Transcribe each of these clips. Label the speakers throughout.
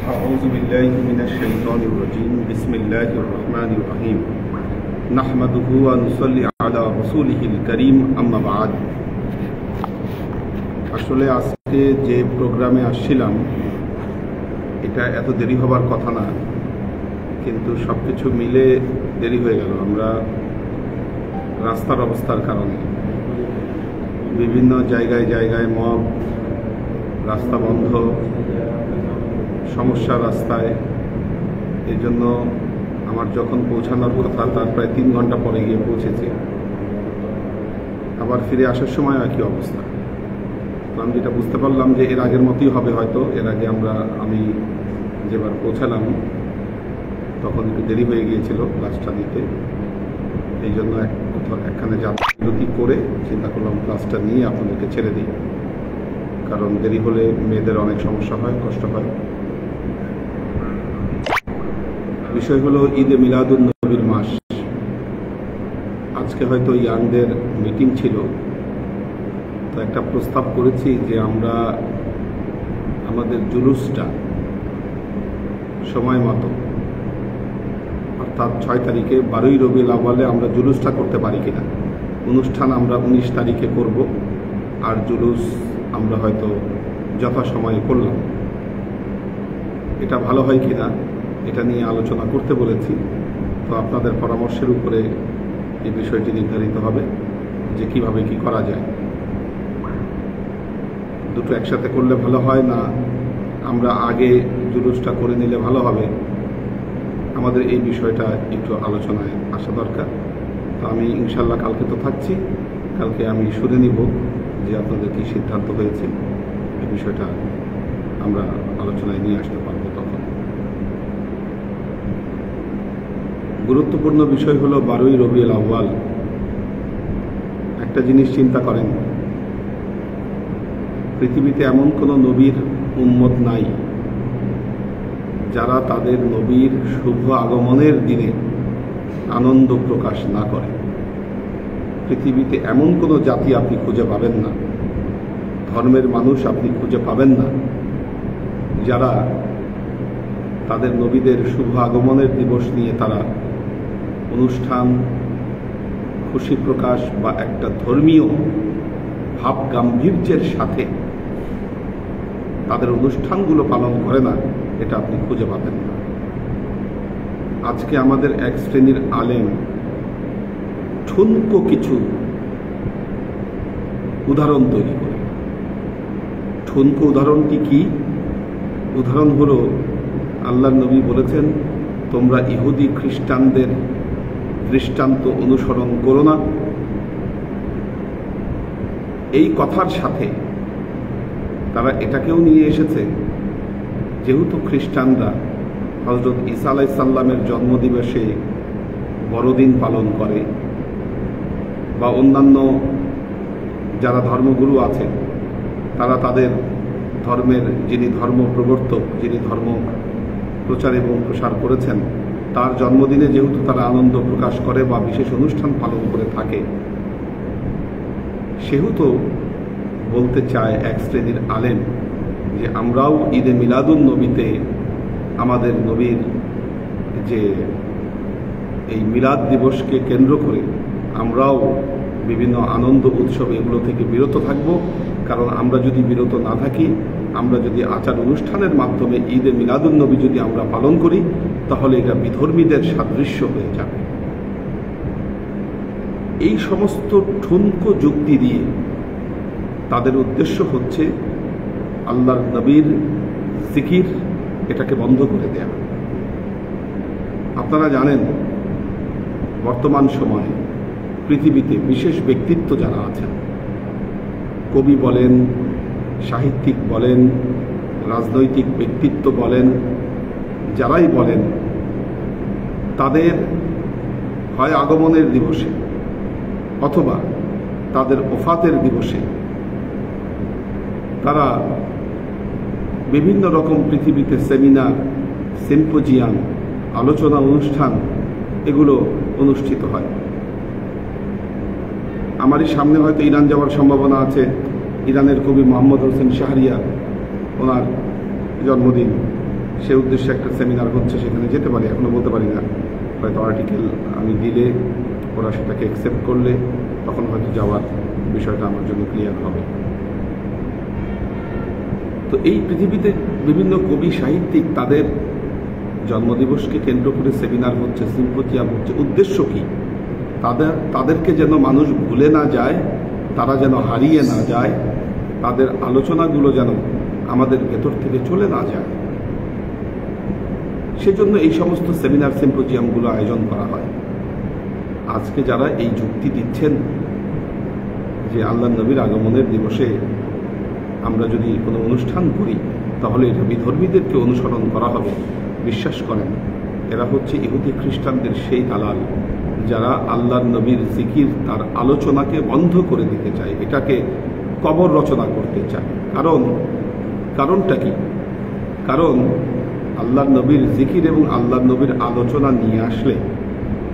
Speaker 1: أعوذ بالله من الشيطان الرجيم بسم الله الرحمن الرحيم نحمده ونصلي على رسوله الكريم أما بعد আসলে আজকে যে প্রোগ্রামে আসছিলাম এটা এত দেরি হবার কথা না, কিন্তু সবকিছু মিলে দেরি হয়ে গেল। আমরা রাস্তার অবস্থার কারণে বিভিন্ন জায়গায় জায়গায় মব, রাস্তা বন্ধ, সমস্যা রাস্তায়। এই জন্য আমার যখন পৌঁছানোর কথা তার প্রায় 3 ঘন্টা পরে গিয়ে পৌঁছেছি। আবার ফিরে আসার সময় একই অবস্থা। তো আমি যেটা বুঝতে পারলাম যে এর আগের মতোই হবে হয়তো। এর আগে আমি যেবার পৌঁছালাম তখন একটু দেরি হয়ে গিয়েছিল ক্লাসটা দিতে। এই জন্য একখানে বিরতি করে চিন্তা করলাম ক্লাসটা নিয়ে আপনাদেরকে ছেড়ে দিই, কারণ দেরি হলে মেয়েদের অনেক সমস্যা হয়, কষ্ট হয়। বিষয় হলো ঈদে মিলাদুন নবীর মাস। আজকে হয়তো ইয়াংদের মিটিং ছিল, তো একটা প্রস্তাব করেছি যে আমরা আমাদের জুলুসটা সময় মতো, অর্থাৎ 6 তারিখে 12ই রবিউল আউয়ালে আমরা জুলুসটা করতে পারি কিনা। অনুষ্ঠান আমরা 19 তারিখে করব, আর জুলুস আমরা হয়তো যথাসময়ে করলাম। এটা ভালো হয় কিনা এটা নিয়ে আলোচনা করতে বলেছি। তো আপনাদের পরামর্শের উপরে এই বিষয়টি নির্ধারিত হবে যে কিভাবে কি করা যায়। দুটো একসাথে করলে ভালো হয় না আমরা আগে জুলুসটা করে নিলে ভালো হবে, আমাদের এই বিষয়টা একটু আলোচনায় আসা দরকার। তো আমি ইনশাল্লাহ কালকে তো থাকছি, কালকে আমি শুনে নিব যে আপনাদের কি সিদ্ধান্ত হয়েছে। এই বিষয়টা আমরা আলোচনায় নিয়ে আসতে পারবো তখন। গুরুত্বপূর্ণ বিষয় হলো 12ই রবিউল আউয়াল। একটা জিনিস চিন্তা করেন, পৃথিবীতে এমন কোনো নবীর উম্মত নাই যারা তাদের নবীর শুভ আগমনের দিনে আনন্দ প্রকাশ না করে। পৃথিবীতে এমন কোনো জাতি আপনি খুঁজে পাবেন না, ধর্মের মানুষ আপনি খুঁজে পাবেন না যারা তাদের নবীদের শুভ আগমনের দিবস নিয়ে তারা অনুষ্ঠান, খুশি প্রকাশ বা একটা ধর্মীয় ভাব গাম্ভীর্যের সাথে তাদের অনুষ্ঠানগুলো পালন করে না। এটা আপনি খুঁজে পাবেন না। আজকে আমাদের এক শ্রেণীর আলেম ঠুনকো কিছু উদাহরণ তৈরি করে। ঠুনকো উদাহরণটি কি? উদাহরণ হলো আল্লাহর নবী বলেছেন, তোমরা ইহুদি খ্রিস্টানদের দৃষ্টান্ত অনুসরণ করো না। এই কথার সাথে তারা এটাকেও নিয়ে এসেছে, যেহেতু খ্রিস্টানরা হযরত ঈসা আলাইহিস সালামের জন্মদিবসে বড়দিন পালন করে, বা অন্যান্য যারা ধর্মগুরু আছে তারা তাদের ধর্মের যিনি ধর্ম প্রবর্তক, যিনি ধর্ম প্রচার এবং প্রসার করেছেন, তার জন্মদিনে যেহেতু তারা আনন্দ প্রকাশ করে বা বিশেষ অনুষ্ঠান পালন করে থাকে, সেহেতু বলতে চায় এক শ্রেণীর আলেম যে আমরাও ঈদে মিলাদুন নবীতে আমাদের নবীর যে এই মিলাদ দিবসকে কেন্দ্র করে আমরাও বিভিন্ন আনন্দ উৎসব এগুলো থেকে বিরত থাকব। কারণ আমরা যদি বিরত না থাকি, আমরা যদি আচার অনুষ্ঠানের মাধ্যমে ঈদে মিলাদুন নবী যদি আমরা পালন করি, তাহলে এটা বিধর্মীদের সাদৃশ্য হয়ে যাবে। এই সমস্ত ঠুনকো যুক্তি দিয়ে তাদের উদ্দেশ্য হচ্ছে আল্লাহর নবীর জিকির এটাকে বন্ধ করে দেয়া। আপনারা জানেন বর্তমান সময়ে পৃথিবীতে বিশেষ ব্যক্তিত্ব যারা আছেন, কবি বলেন, সাহিত্যিক বলেন, রাজনৈতিক ব্যক্তিত্ব বলেন, যারাই বলেন, তাদের হয় আগমনের দিবসে অথবা তাদের ওফাতের দিবসে তারা বিভিন্ন রকম পৃথিবীতে সেমিনার, সিম্পোজিয়াম, আলোচনা অনুষ্ঠান এগুলো অনুষ্ঠিত হয়। আমারই সামনে হয়তো ইরান যাওয়ার সম্ভাবনা আছে। ইরানের কবি মোহাম্মদ হোসেন শাহরিয়ার, ওনার জন্মদিন সে উদ্দেশ্যে একটা সেমিনার হচ্ছে, সেখানে যেতে পারি, এখনও বলতে পারি না। হয়তো আর্টিকেল আমি দিলে, ওরা সেটাকে অ্যাকসেপ্ট করলে তখন হয়তো যাওয়ার বিষয়টা আমার জন্য ক্লিয়ার হবে। তো এই পৃথিবীতে বিভিন্ন কবি সাহিত্যিক তাদের জন্মদিবসকে কেন্দ্র করে সেমিনার হচ্ছে, সিম্পোজিয়াম হচ্ছে। উদ্দেশ্য কি? তাদেরকে যেন মানুষ ভুলে না যায়, তারা যেন হারিয়ে না যায়, তাদের আলোচনাগুলো যেন আমাদের ভেতর থেকে চলে না যায়, সেজন্য এই সমস্ত সেমিনার সিম্পোজিয়ামগুলো আয়োজন করা হয়। আজকে যারা এই যুক্তি দিচ্ছেন যে আল্লাহ নবীর আগমনের দিবসে আমরা যদি কোনো অনুষ্ঠান করি তাহলে এটা বিধর্মীদেরকে অনুসরণ করা হবে, বিশ্বাস করেন এরা হচ্ছে ইহুদি খ্রিস্টানদের সেই দালাল যারা আল্লাহর নবীর জিকির, তার আলোচনাকে বন্ধ করে দিতে চায়, এটাকে কবর রচনা করতে চায়। কারণটা কি? কারণ আল্লাহর নবীর জিকির এবং আল্লাহর নবীর আলোচনা নিয়ে আসলে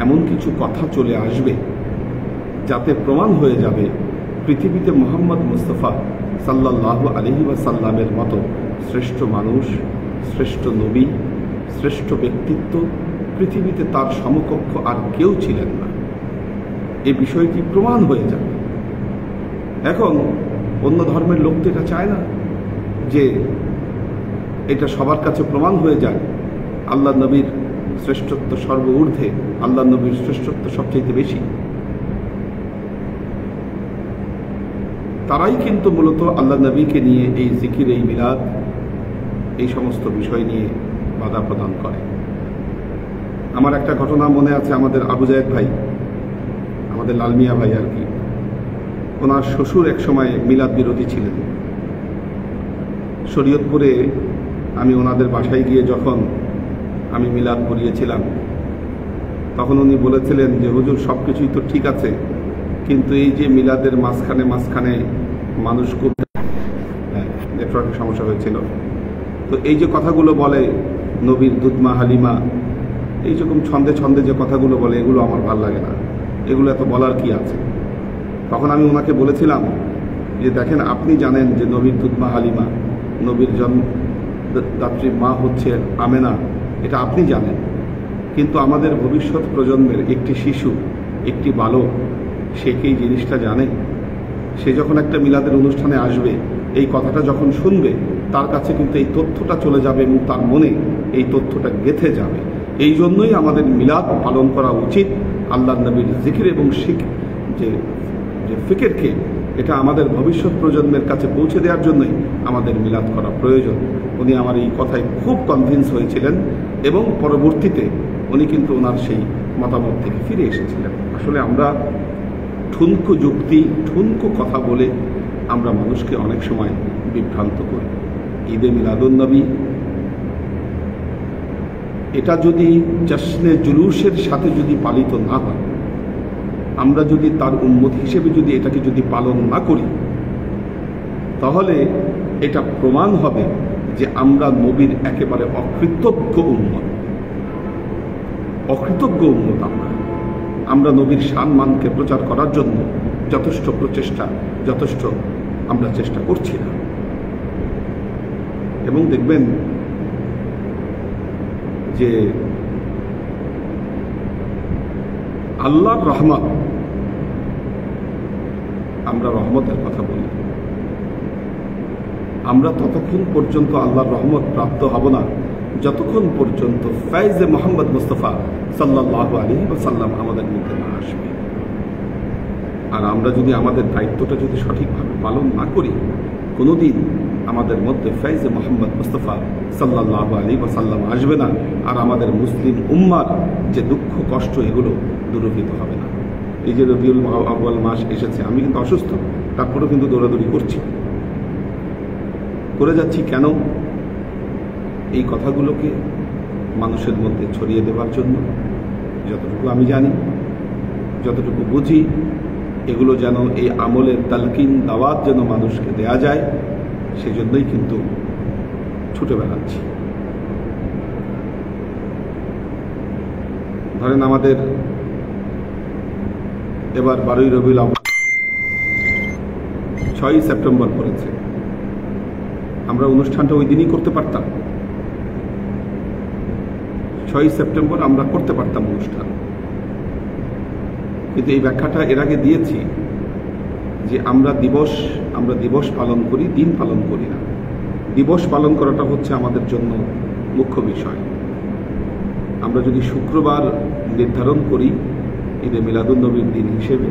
Speaker 1: এমন কিছু কথা চলে আসবে যাতে প্রমাণ হয়ে যাবে পৃথিবীতে মুহাম্মদ মুস্তাফা সাল্লাল্লাহু আলাইহি ওয়াসাল্লামের মতো শ্রেষ্ঠ মানুষ, শ্রেষ্ঠ নবী, শ্রেষ্ঠ ব্যক্তিত্ব পৃথিবীতে তার সমকক্ষ আর কেউ ছিলেন না। এই বিষয়টি প্রমাণ হয়ে যাবে। এখন অন্য ধর্মের লোক তো এটা চায় না যে এটা সবার কাছে প্রমাণ হয়ে যায় আল্লাহ নবীর শ্রেষ্ঠত্ব সর্ব ঊর্ধ্বে, আল্লাহ নবীর শ্রেষ্ঠত্ব সবচেয়ে বেশি। তারাই কিন্তু মূলত আল্লাহ নবীকে নিয়ে এই জিকির, এই মিলাদ, এই সমস্ত বিষয় নিয়ে বাধা প্রদান করে। আমার একটা ঘটনা মনে আছে, আমাদের আবু জায়েদ ভাই, আমাদের লালমিয়া ভাই আর কি, ওনার শ্বশুর এক সময় মিলাদ বিরোধী ছিলেন। শরীয়তপুরে আমি ওনাদের বাসায় গিয়ে যখন আমি মিলাদ পড়িয়েছিলাম তখন উনি বলেছিলেন যে হুজুর সব কিছুই তো ঠিক আছে, কিন্তু এই যে মিলাদের মাঝখানে মানুষ খুব নেটওয়ার্কের সমস্যা হয়েছিল, তো এই যে কথাগুলো বলে নবীর দুধমা হালিমা, এই রকম ছন্দে যে কথাগুলো বলে, এগুলো আমার ভাল লাগে না, এগুলো এত বলার কি আছে। তখন আমি ওনাকে বলেছিলাম যে দেখেন, আপনি জানেন যে নবীর দুধমা হালিমা, নবীর জন্মদাত্রী মা হচ্ছে আমেনা, এটা আপনি জানেন, কিন্তু আমাদের ভবিষ্যৎ প্রজন্মের একটি শিশু, একটি বালক, সে কি এই জিনিসটা জানে? সে যখন একটা মিলাদের অনুষ্ঠানে আসবে, এই কথাটা যখন শুনবে, তার কাছে কিন্তু এই তথ্যটা চলে যাবে এবং তার মনে এই তথ্যটা গেঁথে যাবে। এই জন্যই আমাদের মিলাদ পালন করা উচিত। আল্লাহ নবীর জিকির এবং যে ফিকিরকে, এটা আমাদের ভবিষ্যৎ প্রজন্মের কাছে পৌঁছে দেওয়ার জন্যই আমাদের মিলাদ করা প্রয়োজন। উনি আমার এই কথায় খুব কনভিন্স হয়েছিলেন এবং পরবর্তীতে উনি কিন্তু ওনার সেই মতামত থেকে ফিরে এসেছিলেন। আসলে আমরা ঠুনকো যুক্তি, ঠুনকো কথা বলে আমরা মানুষকে অনেক সময় বিভ্রান্ত করি। ঈদে মিলাদুন্নবী এটা যদি জশ্নে জুলুসের সাথে যদি পালিত না হয়, আমরা যদি তার উম্মত হিসেবে যদি এটাকে যদি পালন না করি, তাহলে এটা প্রমাণ হবে যে আমরা নবীর একেবারে অকৃতজ্ঞ উম্মত। আমরা নবীর সম্মানকে প্রচার করার জন্য যথেষ্ট আমরা চেষ্টা করছি না। এবং দেখবেন যে আল্লাহর রহমত, আমরা রহমতের কথা বলি, আমরা ততক্ষণ পর্যন্ত আল্লাহর রহমত প্রাপ্ত হব না যতক্ষণ পর্যন্ত ফয়েজে মোহাম্মদ মুস্তাফা সাল্লাল্লাহু আলাইহি ওয়াসাল্লাম আমাদের মধ্যে না আসবে। আর আমরা যদি আমাদের দায়িত্বটা যদি সঠিকভাবে পালন না করি, কোনোদিন আমাদের মধ্যে ফয়েজে মোহাম্মদ মুস্তাফা সাল্লাল্লাহু আলাইহি ওয়াসাল্লাম আসবে না। আর আমাদের মুসলিম উম্মার যে দুঃখ কষ্ট, এগুলো দূরীভূত হবে না। এই যে রবিউল আউয়াল মাস এসেছে, আমি কিন্তু অসুস্থ, তারপরেও কিন্তু দৌড়াদৌড়ি করে যাচ্ছি। কেন? এই কথাগুলোকে মানুষের মধ্যে ছড়িয়ে দেওয়ার জন্য। যতটুকু আমি জানি, যতটুকু বুঝি, এগুলো যেন এই আমলের তালকিন, দাওয়াত যেন মানুষকে দেয়া যায়, সেজন্যই কিন্তু ছুটে বেড়াচ্ছি। ধরেন আমাদের এবার 12ই রবিউল আউয়াল 6ই সেপ্টেম্বর পড়েছে, আমরা অনুষ্ঠানটা ওই দিনই করতে পারতাম, 6ই সেপ্টেম্বর আমরা করতে পারতাম অনুষ্ঠান, কিন্তু এই ব্যাখ্যাটা এর আগে দিয়েছি যে আমরা দিবস পালন করি, দিন পালন করি না। দিবস পালন করাটা হচ্ছে আমাদের জন্য মুখ্য বিষয়। আমরা যদি শুক্রবার নির্ধারণ করি ঈদে মিলাদুন্নবীর দিন হিসেবে,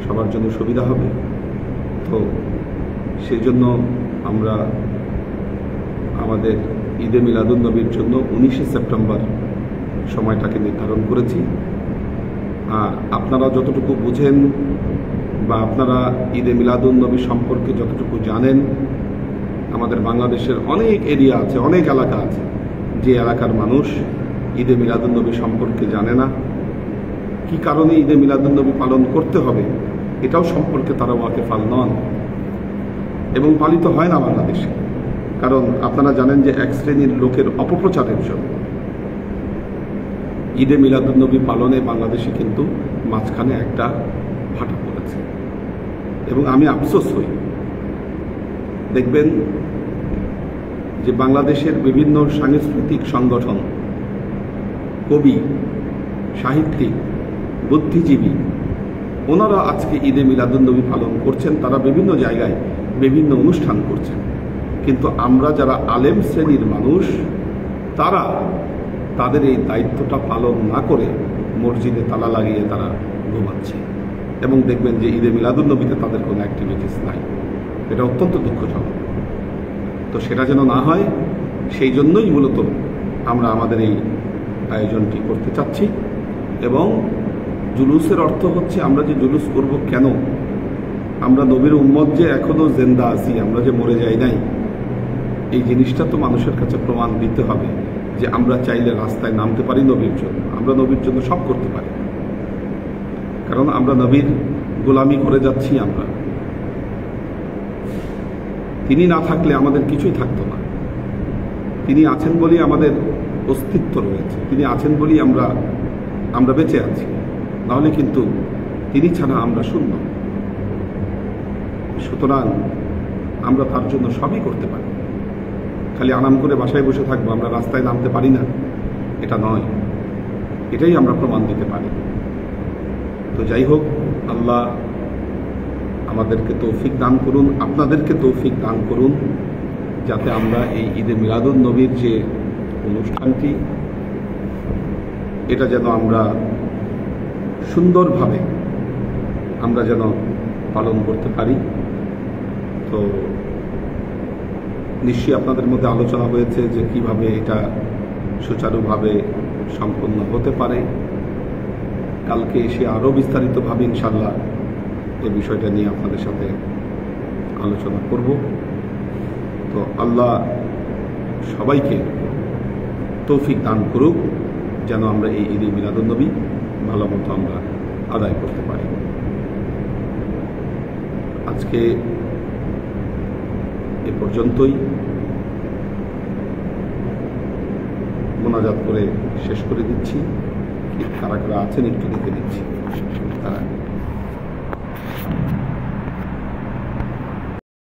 Speaker 1: সবার জন্য সুবিধা হবে। তো সেই জন্য আমরা আমাদের ঈদে মিলাদুন্নবীর জন্য 19শে সেপ্টেম্বর সময়টাকে নির্ধারণ করেছি। আর আপনারা যতটুকু বুঝেন বা আপনারা ঈদে মিলাদুন্নবী সম্পর্কে যতটুকু জানেন, আমাদের বাংলাদেশের অনেক এরিয়া আছে, অনেক এলাকা আছে যে এলাকার মানুষ ঈদে মিলাদুন্নবী সম্পর্কে জানে না, কি কারণে ঈদে মিলাদুন্নবী পালন করতে হবে এটাও সম্পর্কে তারা ওয়াকিফাল নন এবং পালিত হয় না বাংলাদেশে। কারণ আপনারা জানেন যে এক শ্রেণীর লোকের অপপ্রচারের জন্য ঈদে মিলাদুন্নবী পালনে বাংলাদেশে কিন্তু মাঝখানে একটা ভাটা পড়েছে এবং আমি আফসোস হই। দেখবেন যে বাংলাদেশের বিভিন্ন সাংস্কৃতিক সংগঠন, কবি, সাহিত্যিক, বুদ্ধিজীবী, ওনারা আজকে ঈদে মিলাদুন্নবী পালন করছেন, তারা বিভিন্ন জায়গায় বিভিন্ন অনুষ্ঠান করছেন, কিন্তু আমরা যারা আলেম শ্রেণীর মানুষ তারা তাদের এই দায়িত্বটা পালন না করে মসজিদে তালা লাগিয়ে তারা ঘুমাচ্ছে এবং দেখবেন যে ঈদে মিলাদুন্নবীতে তাদের কোনো অ্যাক্টিভিটিস নাই। এটা অত্যন্ত দুঃখজনক। তো সেটা যেন না হয় সেই জন্যই মূলত আমরা আমাদের এই আয়োজনটি করতে চাচ্ছি। এবং জুলুসের অর্থ হচ্ছে আমরা যে জুলুস করব কেন, আমরা নবীর উম্মত যে এখনো জিন্দা আছি, আমরা যে মরে যাই নাই, এই জিনিসটা তো মানুষের কাছে প্রমাণ দিতে হবে যে আমরা চাইলে রাস্তায় নামতে পারি নবীর জন্য, আমরা নবীর জন্য সব করতে পারি। কারণ আমরা নবীর গোলামি করে যাচ্ছি। আমরা তিনি না থাকলে আমাদের কিছুই থাকতো না। তিনি আছেন বলেই আমাদের অস্তিত্ব রয়েছে, তিনি আছেন বলেই আমরা বেঁচে আছি, নাহলে কিন্তু তিনি ছাড়া আমরা শূন্য। সুতরাং আমরা তার জন্য সবই করতে পারি। খালি আরাম করে বাসায় বসে থাকবো, আমরা রাস্তায় নামতে পারি না, এটা নয়। এটাই আমরা প্রমাণ দিতে পারি। তো যাই হোক, আল্লাহ আমাদেরকে তৌফিক দান করুন, আপনাদেরকে তৌফিক দান করুন, যাতে আমরা এই ঈদে মিলাদুন্নবীর যে অনুষ্ঠানটি, এটা যেন আমরা সুন্দরভাবে আমরা যেন পালন করতে পারি। তো নিশ্চয়ই আপনাদের মধ্যে আলোচনা হয়েছে যে কিভাবে এটা সুচারুভাবে সম্পন্ন হতে পারে। কালকে এসে আরও বিস্তারিতভাবে ইনশাল্লাহ এই বিষয়টা নিয়ে আপনাদের সাথে আলোচনা করব। তো আল্লাহ সবাইকে তৌফিক দান করুক যেন আমরা এই ঈদে মিলাদুন্নবী ভালো মতো আমরা আদায় করতে পারি। আজকে এ পর্যন্তই, মোনাজাত করে শেষ করে দিচ্ছি। কারা কারা আছেন একটু দেখে দিচ্ছি। তারা